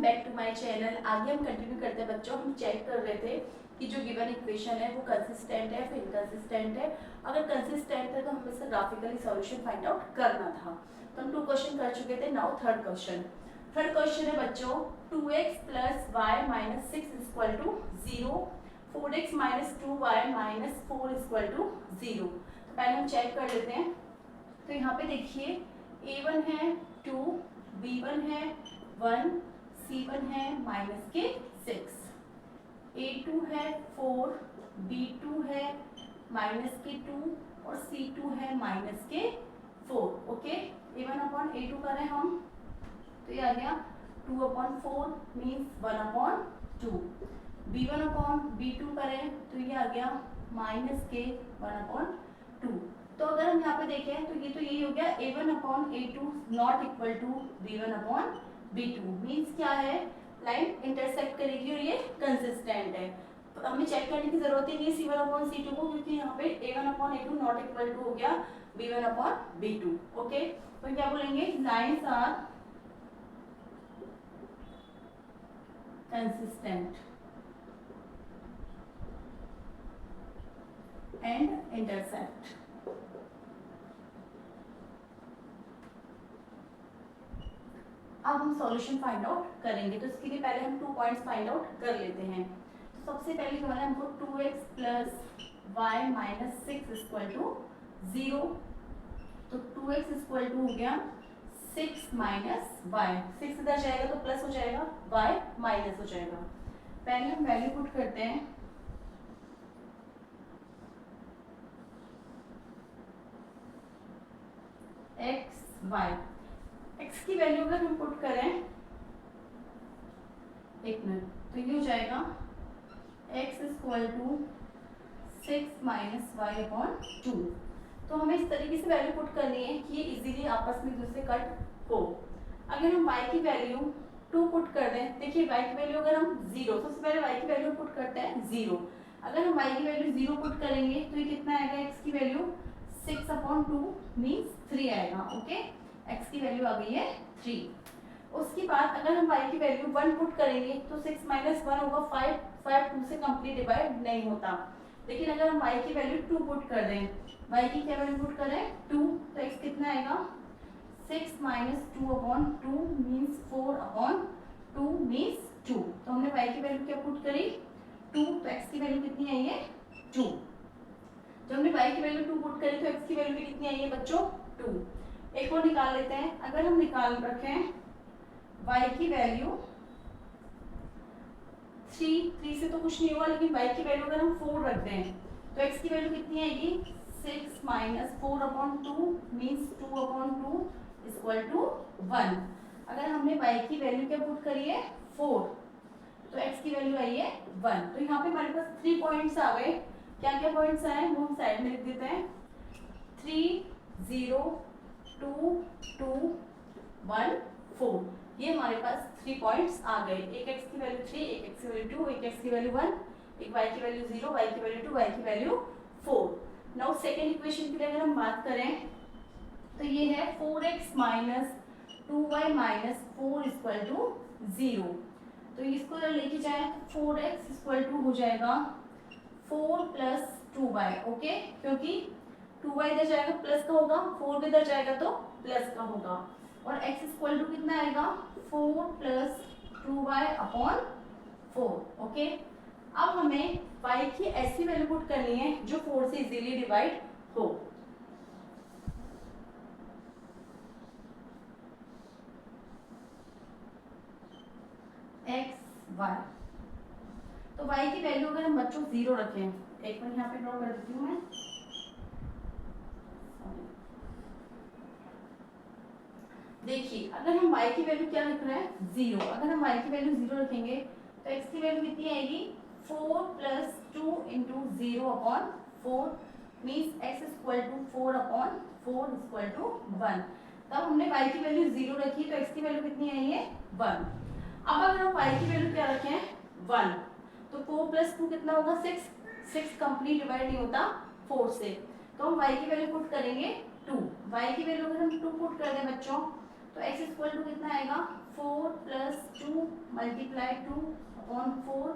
Back to my channel. आगे हम continue करते हैं बच्चों। हम चेक कर रहे थे कि जो गिवन इक्वेशन है वो कंसिस्टेंट है फिर इनकंसिस्टेंट है। अगर कंसिस्टेंट है तो हमें इसका ग्राफिकली सॉल्यूशन फाइंड आउट करना था। तो हम 2 क्वेश्चन कर चुके थे। नाउ थर्ड क्वेश्चन है बच्चों 2x plus y minus 6 equal to 0, 4x minus 2y minus 4 equal to 0। तो पहले हम चेक कर लेते हैं। तो यहाँ पे देखिए a1 है 2, b1 है 1, c1 है माइनस के 6, a2 है 4, b2 है माइनस के 2 और c2 है माइनस के 4। ओके, a1 अपॉन a2 करें हम तो ये आ गया 2 upon 4 means 1 upon 2। b1 upon b2 करें तो ये आ गया माइनस के 1 अपॉन 2। तो अगर हम यहाँ पे देखें तो ये तो यही हो गया a1 upon a2 not equal to b1 upon b2। Means क्या है, लाइन इंटरसेक्ट करेगी और ये कंसिस्टेंट है। तो हमें चेक करने की जरूरत ही नहीं है c1 अपॉन c2 को, क्योंकि यहाँ पे a1 upon a2 not equal to हो गया b1 अपॉन b2। ओके, तो क्या बोलेंगे, lines are consistent and intersect। अब हम सॉल्यूशन फाइंड आउट करेंगे, तो इसके लिए पहले हम 2 पॉइंट्स फाइंड आउट कर लेते हैं। तो सबसे पहले क्या है हमको 2x plus y minus 6 equal to 0। तो 2x इक्वल टू हो गया 6 माइनस वाई, 6 इधर जाएगा तो प्लस हो जाएगा, y माइनस हो जाएगा। पहले हम वैल्यू पुट करते हैं। x y, x की वैल्यू अगर हम पुट करें, एक मिनट, तो ये हो जाएगा x equal to 6 minus y upon 2। तो हमें इस तरीके से वैल्यू पुट करनी है कि ये इजीली आपस में एक दूसरे कट हो। अगर हम y की वैल्यू 2 पुट कर दें, देखिए y की वैल्यू अगर हम 0, सबसे पहले y की वैल्यू पुट करते हैं 0। अगर हम y की वैल्यू 0 पुट करेंगे तो ये कितना आएगा, x की वैल्यू 6 अपॉन 2 मीन्स 3 आएगा। ओके, x की वैल्यू आ गई है 3। उसके बाद अगर हम y की वैल्यू 1 पुट करेंगे तो 6 माइनस 1 होगा 5, 5 2 से कंप्लीट डिवाइड नहीं होता। लेकिन अगर हम y की वैल्यू 2 पुट कर दें, y की क्या वैल्यू पुट करें 2, तो x कितना आएगा 6 minus 2 upon 2 means 4 upon 2 means 2। तो हमने y की वैल्यू क्या पुट करी 2, तो x की वैल्यू कितनी आई है 2। जब हमने y की वैल्यू 2 पुट करी तो x की वैल्यू भी कितनी आई है बच्चों 2। एक और निकाल लेते हैं। अगर हम निकाल रखें y की वैल्यू 3 से तो कुछ नहीं हुआ, लेकिन y की वैल्यू अगर हम 4 रख दें तो x की वैल्यू कितनी आएगी 6 minus 4 upon 2 means 2 upon 2 equal to 1। अगर हमने y की वैल्यू क्या पुट करी है 4, तो x की वैल्यू आई है 1। तो यहाँ पे हमारे पास 3 पॉइंट्स आ गए। क्या क्या पॉइंट्स आए वो हम साइड में लिख देते हैं। 3 0 2 2 1 4, ये हमारे पास 3 पॉइंट्स आ गए। एक x की वैल्यू 3, एक x की वैल्यू 2, एक x की वैल्यू 1, एक y की वैल्यू 0, y की वैल्यू 2, y की वैल्यू 4। नाउ सेकेंड इक्वेशन के लिए अगर हम बात करें तो ये है 4x minus 2y minus 4 equal to 0। तो इसको अगर लेके जाए तो 4x इक्वल टू हो जाएगा 4 प्लस 2y। ओके, क्योंकि 2y इधर जाएगा प्लस का होगा, 4 भी इधर जाएगा तो प्लस का होगा। और x इक्वल टू कितना आएगा 4 प्लस 2y अपॉन 4। ओके, अब हमें y की ऐसी वैल्यू पुट करनी है जो 4 से इजीली डिवाइड हो। x y, तो y की वैल्यू अगर हम बच्चों 0 रखें, एक मिनट यहाँ पे ड्रॉ कर देती हूँ मैं। देखिए अगर हम y की वैल्यू क्या रख रहे हैं 0, अगर हम y की वैल्यू 0 रखेंगे तो x की वैल्यू कितनी आएगी 4 plus 2 into 0 upon 4 means x equal to 4 upon 4 equal to 1। तब हमने y की वैल्यू 0 रखी तो x की वैल्यू कितनी आई है 1। अब अगर हम y की वैल्यू क्या रखें 1, तो 4 प्लस 2 कितना होगा 6, 6 कंप्लीट डिवाइड नहीं होता 4 से, तो हम y की वैल्यू पुट करेंगे 2। y की वैल्यू अगर हम 2 पुट कर दें बच्चों तो x इक्वल टू कितना आएगा 4 प्लस 2 मल्टीप्लाई 2 अपॉन 4,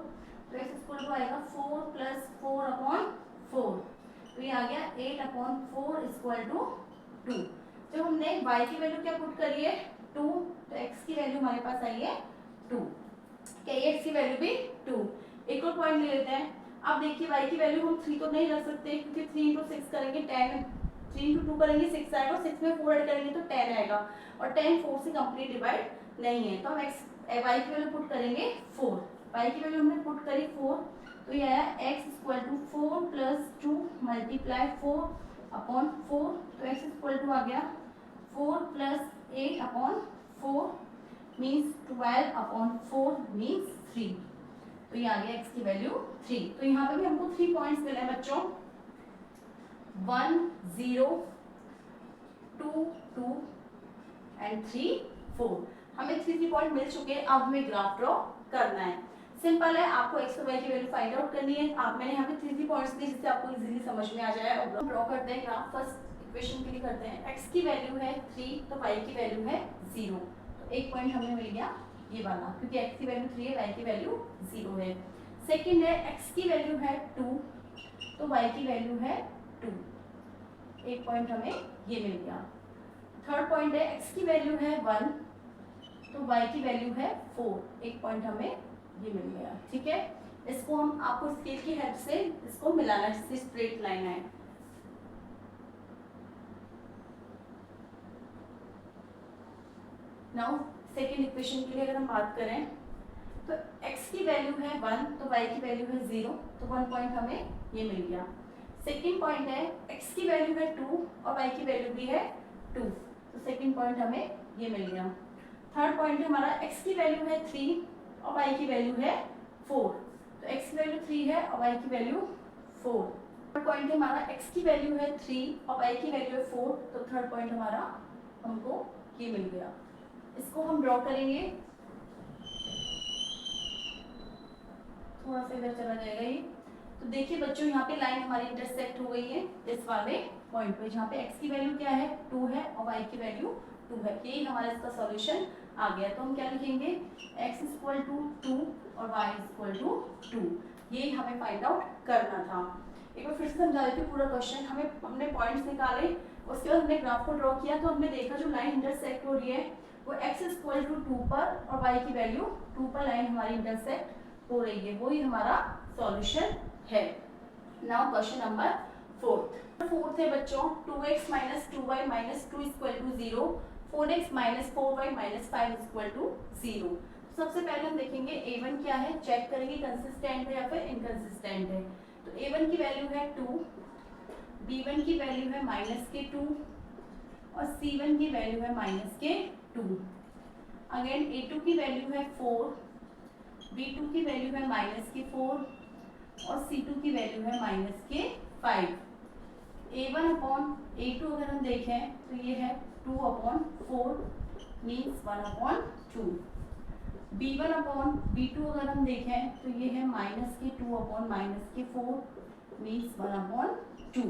तो x इक्वल टू आएगा 4 प्लस 4 अपॉन 4, तो ये आ गया 8 अपॉन 4 इक्वल टू 2। जब हमने y की वैल्यू क्या पुट करी है 2, तो x की वैल्यू हमारे पास आई है 2, क्या ये x की वैल्यू भी 2। एक और पॉइंट ले लेते हैं। अब देखिए y की वैल्यू हम 3 तो नहीं रख सकते क्योंकि 3 इंटू 6 करेंगे 10, 3 इंटू 2 करेंगे 6 आएगा, 6 में 4 ऐड करेंगे तो 10 आएगा, और 10 4 से कंप्लीट डिवाइड नहीं है, तो हम y की वैल्यू पुट करेंगे 4, y की वैल्यू हमने पुट करी 4, तो ये आया x equal to 4 plus 2 multiply 4 upon 4, तो x इक्वल टू आ गया 4 plus 8 upon 4 means 12 upon 4 means 3, तो ये आ गया x की वैल्यू 3। तो यहाँ पे भी हमको 3 पॉइंट्स मिले हैं बच्चों, 1 0 2 2 एंड 3 4, हमें 3 पॉइंट मिल चुके हैं। अब हमें ग्राफ ड्रॉ करना है। सिंपल है, आपको x और y की वैल्यू फाइंड आउट करनी है। आप मैंने यहाँ पे 3 पॉइंट्स दिए जिससे आपको इजीली समझ में आ जाए। और ड्रॉ करते हैं ग्राफ। फर्स्ट इक्वेशन के लिए करते हैं, x की वैल्यू है 3 तो y की वैल्यू है 0, तो एक पॉइंट हमें मिल गया ये वाला, क्योंकि x की वैल्यू 3 है, y की वैल्यू 0 है। सेकंड है x की वैल्यू है 2 तो y की वैल्यू है 2, एक पॉइंट हमें ये मिल गया। थर्ड पॉइंट है x की वैल्यू है 1 तो y की वैल्यू है 4, एक पॉइंट हमें ये मिल गया। ठीक है, इसको हम आपको स्केल की हेल्प से इसको मिलाना, जिससे स्ट्रेट लाइन है। नाउ सेकेंड इक्वेशन के लिए अगर हम बात करें तो x की वैल्यू है 1 तो y की वैल्यू है 0, तो 1 पॉइंट हमें ये मिल गया। सेकेंड पॉइंट है x की वैल्यू है 2 और y की वैल्यू भी है 2, तो सेकेंड पॉइंट हमें ये मिल गया। थर्ड पॉइंट है हमारा x की वैल्यू है 3 और y की वैल्यू है 4, तो x की वैल्यू 3 है और y की वैल्यू 4। थर्ड पॉइंट है हमारा x की वैल्यू है 3 और y की वैल्यू है 4, तो थर्ड पॉइंट हमारा हमको ये मिल गया। इसको हम ड्रॉ करेंगे, थोड़ा सा इधर चला जाएगा ये। तो देखिए बच्चों, यहाँ पे लाइन हमारी इंटरसेक्ट हो गई है इस वाले पॉइंट पे, जहाँ पे x की वैल्यू क्या है 2 है और y की वैल्यू 2 है। यही हमारा इसका सॉल्यूशन आ गया। तो हम क्या लिखेंगे, x इक्वल टू 2 और y इक्वल टू 2, ये हमें फाइंड आउट करना था। एक बार फिर से समझा देती हूँ पूरा क्वेश्चन। हमने पॉइंट्स निकाले, उसके बाद हमने ग्राफ को ड्रॉ किया, तो हमने देखा जो लाइन इंटरसेक्ट हो रही है वो x इक्वल टू 2 पर और y की वैल्यू 2 पर लाइन हमारी इंटरसेक्ट हो रही है, वही हमारा सॉल्यूशन है। नाउ क्वेश्चन नंबर फोर्थ है बच्चों, 2x minus 2y minus 2 equal to 0, 4x minus 4y minus 5 equal to 0। सबसे पहले हम देखेंगे a1 क्या है, चेक करेंगे कंसिस्टेंट है या फिर इनकंसिस्टेंट है। तो a1 की वैल्यू है 2, b1 की वैल्यू है माइनस के 2 और c1 की वैल्यू है माइनस के 2। अगेन a2 की वैल्यू है 4, b2 की वैल्यू है माइनस के 4 और c2 की वैल्यू है माइनस के 5। a1 अपॉन a2 अगर हम देखें तो ये है 2 upon 4 means 1 upon 2। b1 upon b2 अगर हम देखें तो ये है माइनस के 2 अपॉन माइनस के 4 मीन्स 1 अपॉन 2।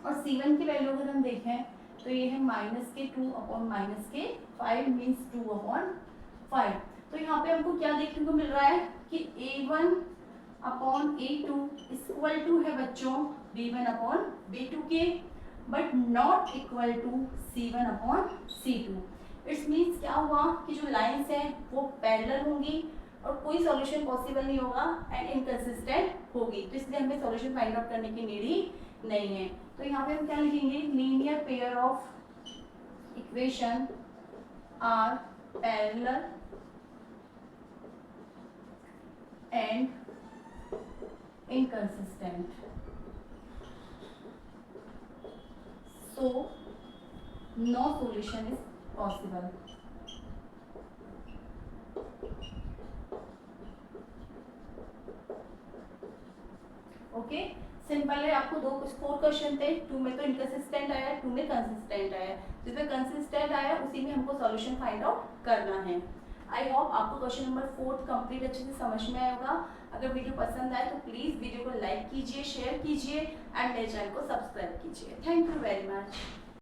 और c1 की वैल्यू अगर हम देखें तो ये है माइनस के 2 अपॉन माइनस के 5 मीन्स 2 अपॉन 5। तो यहाँ पे हमको क्या देखने को मिल रहा है कि a1 upon a2 equal to है बच्चों b1 अपॉन b2 के, but not equal to c1 upon c2। It's means क्या हुआ कि जो लाइन्स हैं वो पैरेलल होंगी और कोई सॉल्यूशन पॉसिबल नहीं होगा एंड इनकंसिस्टेंट होगी, तो इसलिए हमें सॉल्यूशन फाइंड आउट करने की नीड ही नहीं है। तो यहाँ पे हम क्या लिखेंगे, linear pair of equation are parallel and inconsistent, so no solution is possible. Okay, simple है। आपको 4 क्वेश्चन थे, 2 में तो इनकंसिस्टेंट आया, 2 में कंसिस्टेंट आया, जिसमें कंसिस्टेंट आया उसी में हमको सॉल्यूशन फाइंड आउट करना है। आई होप आपको क्वेश्चन नंबर 4 कंप्लीट अच्छे से समझ में आया होगा। अगर वीडियो पसंद आए तो प्लीज़ वीडियो को लाइक कीजिए, शेयर कीजिए एंड मेरे चैनल को सब्सक्राइब कीजिए। Thank you very much.